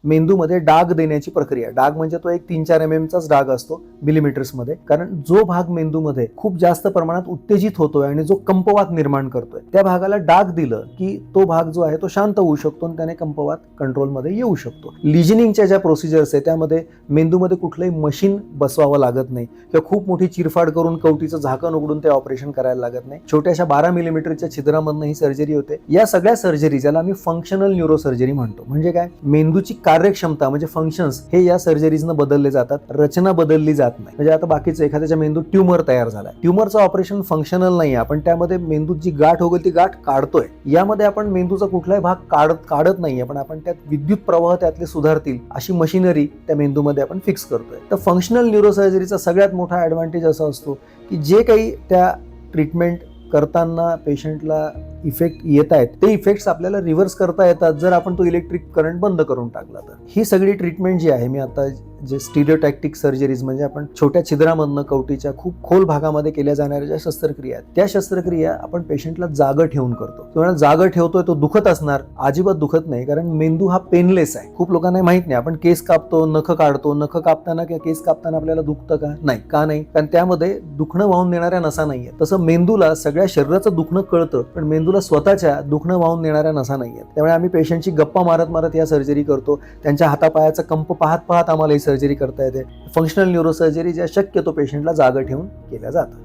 मेंदूमध्ये डाग देण्याची प्रक्रिया. डाग म्हणजे तो एक 3-4 mm चाच डाग असतो मिलीमीटर्स मध्ये. कारण जो भाग मेंदूमध्ये खूप जास्त प्रमाणात उत्तेजित होतोय आणि जो कंपवात निर्माण करतोय त्या भागाला डाग दिलं की तो भाग जो आहे तो शांत होऊ शकतो आणि त्याने कंपवात कंट्रोलमध्ये येऊ शकतो. लिजनिंगच्या ज्या प्रोसिजर्स आहे त्यामध्ये मेंदूमध्ये कुठलंही मशीन बसवावं लागत नाही किंवा खूप मोठी चिरफाड करून कवटीचं झाकण उघडून ते ऑपरेशन करायला लागत नाही. छोट्याशा 12 मिलीमीटरच्या छिद्रामधनं ही सर्जरी होते. या सगळ्या सर्जरी ज्याला आम्ही फंक्शनल न्यूरोसर्जरी म्हणतो. म्हणजे काय, मेंदूची कार्यक्षमता म्हणजे फंक्शन्स हे या सर्जरीजनं बदलले जातात, रचना बदलली जात नाही. म्हणजे आता बाकीचं एखाद्याच्या मेंदूत ट्यूमर तयार झाला, ट्यूमरचं ऑपरेशन फंक्शनल नाही, आपण त्यामध्ये मेंदूत जी गाठ होईल ती गाठ काढतोय. यामध्ये आपण मेंदूचा कुठलाही भाग काढत नाहीये, पण आपण त्यात विद्युत प्रवाह त्यातले सुधारतील अशी मशिनरी त्या मेंदूमध्ये आपण फिक्स करतोय. तर फंक्शनल न्यूरोसर्जरीचा सगळ्यात मोठा ऍडव्हान्टेज असा असतो की जे काही त्या ट्रीटमेंट करताना पेशंटला इफेक्ट येत आहेत ते इफेक्ट्स आपल्याला रिव्हर्स करता येतात जर आपण तो इलेक्ट्रिक करंट बंद करून टाकला तर. ही सगळी ट्रीटमेंट जी आहे, मी आता जे स्टिरियोटॅक्टिक सर्जरीज म्हणजे आपण छोट्या छिद्रामधनं कवटीच्या खूप खोल भागामध्ये केल्या जाणाऱ्या ज्या शस्त्रक्रिया आहेत त्या शस्त्रक्रिया आपण पेशंटला जागं ठेवून करतो. तुम्हाला जागं ठेवतोय तो दुखत असणार, अजिबात दुखत नाही, कारण मेंदू हा पेनलेस आहे. खूप लोकांना माहित नाही, आपण केस कापतो, नख काढतो, नख कापताना किंवा केस कापताना आपल्याला दुखतं का? नाही. का नाही? कारण त्यामध्ये दुखणं वाहून देणाऱ्या नसा नाहीये. तसं मेंदूला सगळ्या शरीराचं दुखणं कळतं, पण मेंदूला स्वतःच्या दुखणं वाहून देणाऱ्या नसा नाहीयेत. त्यामुळे आम्ही पेशंटची गप्पा मारत मारत या सर्जरी करतो. त्यांच्या हातापायाचा कंप पाहत पाहत आम्हाला ही सर्जरी करता येते. फंक्शनल न्यूरोसर्जरी ज्या शक्यतो पेशंटला जागं ठेवून केल्या जातात.